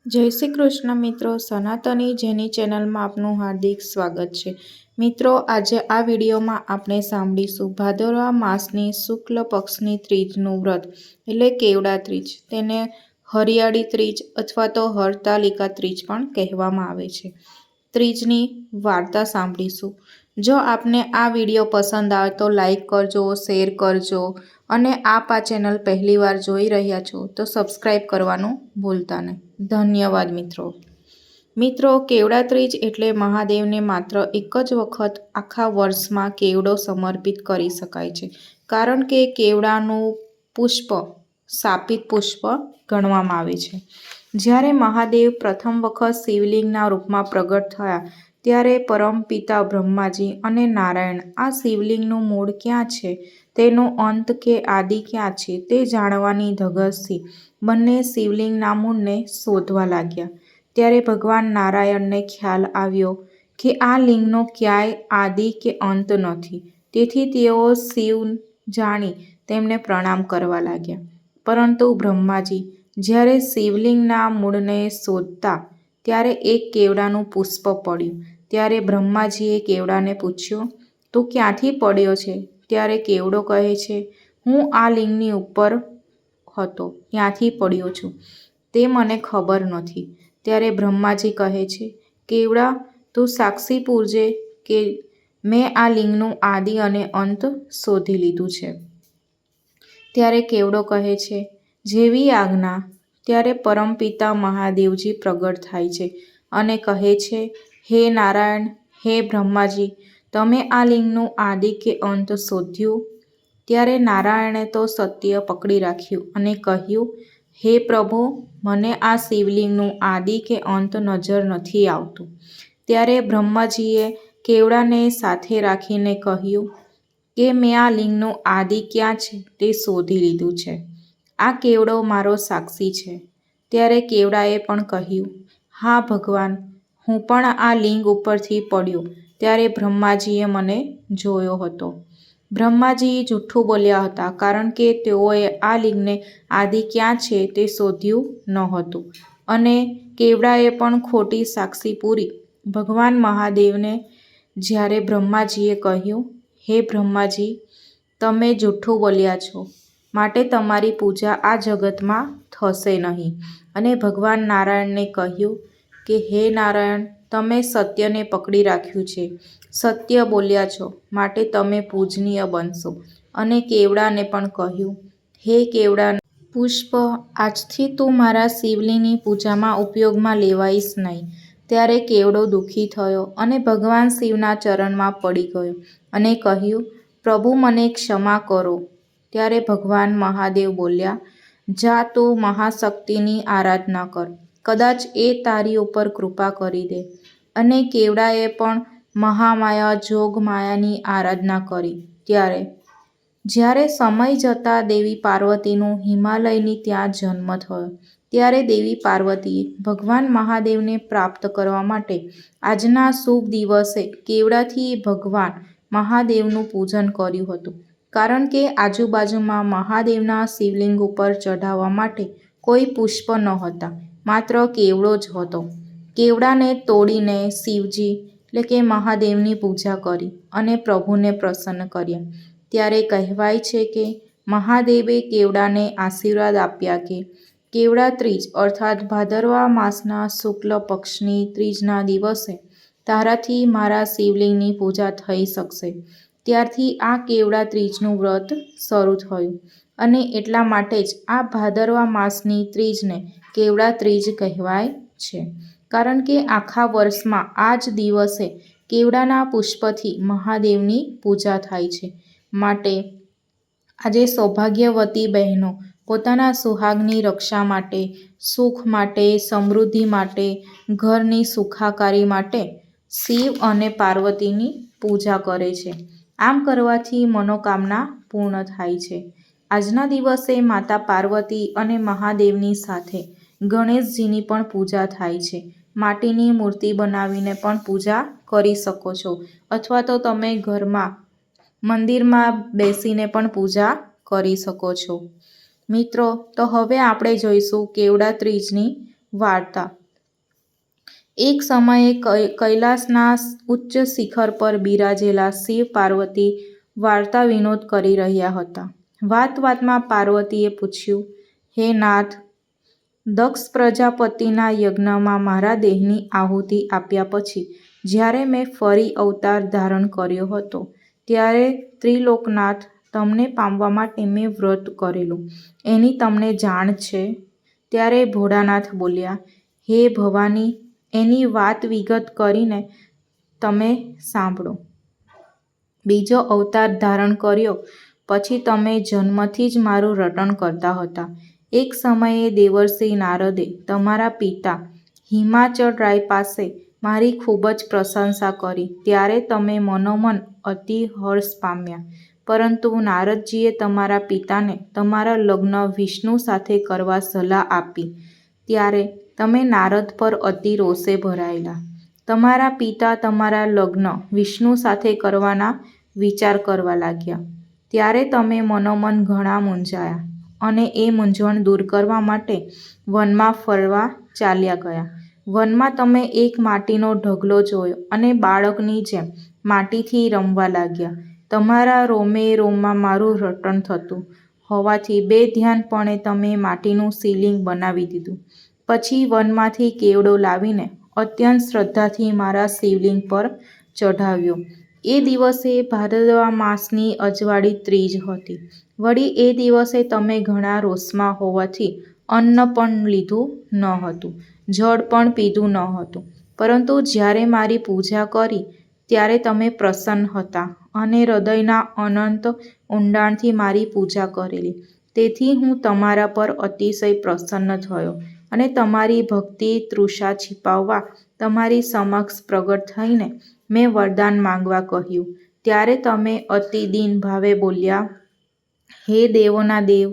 જય શ્રી કૃષ્ણ મિત્રો, સનાતની જેની ચેનલમાં આપનું હાર્દિક સ્વાગત છે। મિત્રો, આજે આ વિડીયોમાં આપણે સાંભળીશું ભાદરવા માસની શુક્લ પક્ષની ત્રીજનું વ્રત એટલે કેવડા ત્રીજ। તેને હરિયાળી ત્રીજ અથવા તો હરતાલિકા ત્રીજ પણ કહેવામાં આવે છે। ત્રીજની વાર્તા સાંભળીશું। જો આપને આ વિડીયો પસંદ આવે તો લાઈક કરજો, શેર કરજો અને આપ આ ચેનલ પહેલીવાર જોઈ રહ્યા છો તો સબસ્ક્રાઈબ કરવાનું ભૂલતા નહીં। ધન્યવાદ મિત્રો, કેવડા ત્રીજ એટલે મહાદેવને માત્ર એક જ વખત આખા વર્ષમાં કેવડો સમર્પિત કરી શકાય છે, કારણ કે કેવડાનું પુષ્પ શાપિત પુષ્પ ગણવામાં આવે છે। જ્યારે મહાદેવ પ્રથમ વખત શિવલિંગના રૂપમાં પ્રગટ થયા ત્યારે પરમપિતા બ્રહ્માજી અને નારાયણ આ શિવલિંગનું મૂળ ક્યાં છે, તેનો અંત કે આદિ ક્યાં છે તે જાણવાની ધગશથી બંને શિવલિંગના મૂળને શોધવા લાગ્યા। ત્યારે ભગવાન નારાયણને ખ્યાલ આવ્યો કે આ લિંગનો ક્યાંય આદિ કે અંત નથી, તેથી તેઓ શિવ જાણી તેમને પ્રણામ કરવા લાગ્યા। પરંતુ બ્રહ્માજી જ્યારે શિવલિંગના મૂળને શોધતા ત્યારે એક કેવડાનું પુષ્પ પડ્યું। ત્યારે બ્રહ્માજીએ કેવડાને પૂછ્યું, તું ક્યાંથી પડ્યો છે? ત્યારે કેવડો કહે છે, હું આ લિંગની ઉપર હતો ત્યાંથી પડ્યો છું, તે મને ખબર નથી। ત્યારે બ્રહ્માજી કહે છે, કેવડા, તું સાક્ષી પૂરજે કે મેં આ લિંગનું આદિ અને અંત શોધી લીધું છે। ત્યારે કેવડો કહે છે, જેવી આજ્ઞા। ત્યારે પરમપિતા મહાદેવજી પ્રગટ થાય છે અને કહે છે, હે નારાયણ, હે બ્રહ્માજી, તમે આ લિંગનું આદિ કે અંત શોધ્યું? ત્યારે નારાયણે તો સત્ય પકડી રાખ્યું અને કહ્યું, હે પ્રભુ, મને આ શિવલિંગનું આદિ કે અંત નજર નથી આવતું। ત્યારે બ્રહ્માજીએ કેવડાને સાથે રાખીને કહ્યું કે મેં આ લિંગનું આદિ ક્યાં છે તે શોધી લીધું છે, આ કેવડો મારો સાક્ષી છે। ત્યારે કેવડાએ પણ કહ્યું, હા ભગવાન, હું પણ આ લિંગ ઉપરથી પડ્યો ત્યારે બ્રહ્માજીએ મને જોયો હતો। બ્રહ્માજી જૂઠું બોલ્યા હતા, કારણ કે તેઓએ આ લિંગને આદિ ક્યાં છે તે શોધ્યું નહોતું અને કેવડાએ પણ ખોટી સાક્ષી પૂરી। ભગવાન મહાદેવને જ્યારે બ્રહ્માજીએ કહ્યું, હે બ્રહ્માજી, તમે જૂઠું બોલ્યા છો, માટે તમારી પૂજા આ જગતમાં થશે નહીં। અને ભગવાન નારાયણને કહ્યું કે હે નારાયણ, તમે સત્યને પકડી રાખ્યું છે, સત્ય બોલ્યા છો, માટે તમે પૂજનીય બનશો। અને કેવડાને પણ કહ્યું, હે કેવડા પુષ્પ, આજથી તું મારા શિવલિંગની પૂજામાં ઉપયોગમાં લેવાઈશ નહીં। ત્યારે કેવડો દુઃખી થયો અને ભગવાન શિવના ચરણમાં પડી ગયો અને કહ્યું, પ્રભુ, મને ક્ષમા કરો। ત્યારે ભગવાન મહાદેવ બોલ્યા, જા, તું મહાશક્તિની આરાધના કર, કદાચ એ તારી ઉપર કૃપા કરી દે। અને કેવડાએ પણ મહામાયા જોગમાયાની આરાધના કરી। જ્યારે સમય જતાં દેવી પાર્વતીનું હિમાલયની ત્યાં જન્મ થયો। ત્યારે દેવી પાર્વતીએ ભગવાન મહાદેવને પ્રાપ્ત કરવા માટે આજના શુભ દિવસે કેવડાથી ભગવાન મહાદેવનું પૂજન કર્યું હતું, કારણ કે આજુબાજુમાં મહાદેવના શિવલિંગ ઉપર ચઢાવવા માટે કોઈ પુષ્પ નહોતા, માત્ર કેવડો જ હતો। કેવડાને તોડીને શિવજી એટલે કે મહાદેવની પૂજા કરી અને પ્રભુને પ્રસન્ન કર્યા। ત્યારે કહેવાય છે કે મહાદેવે કેવડાને આશીર્વાદ આપ્યા કે કેવડા ત્રીજ અર્થાત ભાદરવા માસના શુક્લ પક્ષની ત્રીજના દિવસે તારાથી મારા શિવલિંગની પૂજા થઈ શકશે। ત્યારથી આ કેવડા ત્રીજનું વ્રત શરૂ થયું અને એટલા માટે જ આ ભાદરવા માસની ત્રીજને કેવડા ત્રીજ કહેવાય છે, કારણ કે આખા વર્ષમાં આ જ દિવસે કેવડાના પુષ્પથી મહાદેવની પૂજા થાય છે। માટે આજે સૌભાગ્યવતી બહેનો પોતાના સુહાગની રક્ષા માટે, સુખ માટે, સમૃદ્ધિ માટે, ઘરની સુખાકારી માટે શિવ અને પાર્વતીની પૂજા કરે છે। આમ કરવાથી મનોકામના પૂર્ણ થાય છે। આજના દિવસે માતા પાર્વતી અને મહાદેવની સાથે ગણેશજીની પણ પૂજા થાય છે। માટીની મૂર્તિ બનાવીને પણ પૂજા કરી શકો છો, અથવા તો તમે ઘરમાં મંદિરમાં બેસીને પણ પૂજા કરી શકો છો। મિત્રો, તો હવે આપણે જોઈશું કેવડા ત્રીજની વાર્તા. એક સમયે કૈલાસના ઉચ્ચ શિખર પર બિરાજેલા શિવ પાર્વતી વાર્તા વિનોદ કરી રહ્યા હતા. વાતમાં પાર્વતીએ પૂછ્યું, હે નાથ, દક્ષ પ્રજાપતિના યજ્ઞમાં મારા દેહની આહુતિ આપ્યા પછી જ્યારે મેં ફરી અવતાર ધારણ કર્યો હતો, ત્યારે ત્રિલોકનાથ તમને પામવા માટે મેં વ્રત કરેલું, એની તમને જાણ છે? ત્યારે ભોળાનાથ બોલ્યા, હે ભવાની, એની વાત વિગત કરીને તમે સાંભળો. બીજો અવતાર ધારણ કર્યો પછી તમે જન્મથી જ મારું રટણ કરતા હતા. એક સમયે દેવર્ષિ નારદે તમારા પિતા હિમાચલ રાય પાસે મારી ખૂબ જ પ્રશંસા કરી ત્યારે તમે મનોમન અતિ હર્ષ પામ્યા. પરંતુ નારદજીએ તમારા પિતાને તમારા લગ્ન વિષ્ણુ સાથે કરવા સલાહ આપી ત્યારે તમે નારદ પર અતિ રોષે ભરાયેલા. તમારા પિતા તમારા લગ્ન વિષ્ણુ સાથે કરવાના વિચાર કરવા લાગ્યા. ત્યારે તમે મનોમન ઘણા મૂંઝાયા અને એ મૂંઝવણ દૂર કરવા માટે વનમાં ફરવા ચાલ્યા ગયા. વનમાં તમે એક માટીનો ઢગલો જોયો અને બાળકની જેમ માટીથી રમવા લાગ્યા. તમારા રોમે રોમમાં મારું રટણ થતું હોવાથી બેધ્યાનપણે તમે માટીનું શિવલિંગ બનાવી દીધું. પછી વનમાંથી કેવડો લાવીને અત્યંત શ્રદ્ધાથી મારા શિવલિંગ પર ચઢાવ્યો. એ દિવસે ભાદરવા માસની અજવાળી ત્રીજ હતી. વળી એ દિવસે તમે ઘણા રોષમાં હોવાથી અન્ન પણ લીધું ન હતું, જળ પણ પીધું ન હતું. પરંતુ જ્યારે મારી પૂજા કરી ત્યારે તમે પ્રસન્ન હતા અને હૃદયના અનંત ઊંડાણથી મારી પૂજા કરેલી. તેથી હું તમારા પર અતિશય પ્રસન્ન થયો અને તમારી ભક્તિ તૃષા છીપાવવા તમારી સમક્ષ પ્રગટ થઈને મેં વરદાન માંગવા કહ્યું. ત્યારે તમે અતિ દીન ભાવે બોલ્યા, હે દેવોના દેવ,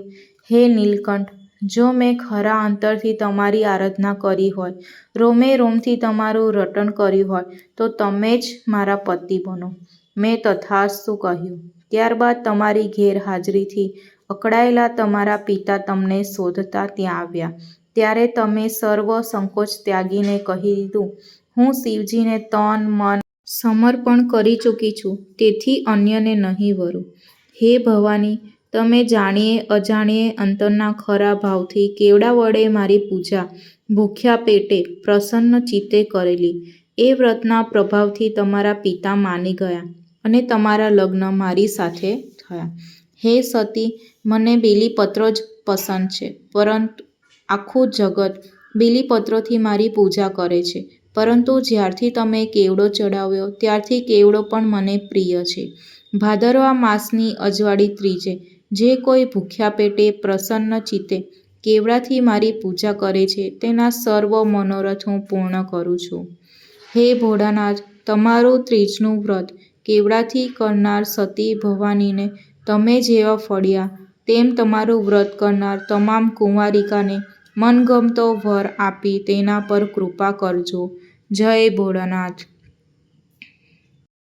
હે નીલકંઠ, જો મેં ખરા અંતરથી તમારી આરાધના કરી હોય, રોમે રોમથી તમારું રટણ કર્યું હોય તો તમે જ મારા પતિ બનો. મેં તથાસ્તુ કહ્યું. ત્યારબાદ તમારી ગેરહાજરીથી અકળાયેલા તમારા પિતા તમને શોધતા ત્યાં આવ્યા. ત્યારે તમે સર્વ સંકોચ ત્યાગીને કહી દીધું, હું શિવજીને તન મન સમર્પણ કરી ચૂકી છું, તેથી અન્યને નહીં વરું. હે ભવાની, તમે જાણીએ અજાણીએ અંતરના ખરા ભાવથી કેવડા વડે મારી પૂજા ભૂખ્યા પેટે પ્રસન્ન ચિત્તે કરેલી. એ વ્રતના પ્રભાવથી તમારા પિતા માની ગયા અને તમારા લગ્ન મારી સાથે થયા. હે સતી, મને બીલીપત્રો જ પસંદ છે, પરંતુ આખું જગત બીલીપત્રોથી મારી પૂજા કરે છે. પરંતુ જ્યારથી તમે કેવડો ચડાવ્યો ત્યારથી કેવડો પણ મને પ્રિય છે. ભાદરવા માસની અજવાળી ત્રીજે જે કોઈ ભૂખ્યા પેટે પ્રસન્ન ચિત્તે કેવડાથી મારી પૂજા કરે છે તેના સર્વ મનોરથ હું પૂર્ણ કરું છું. હે ભોળાનાથ, તમારું ત્રીજનું વ્રત કેવડાથી કરનાર સતી ભવાનીને તમે જેવા ફળ્યા તેમ તમારું વ્રત કરનાર તમામ કુંવારિકાને મનગમતો વર આપી તેના પર કૃપા કરજો. જય ભોળાનાથ.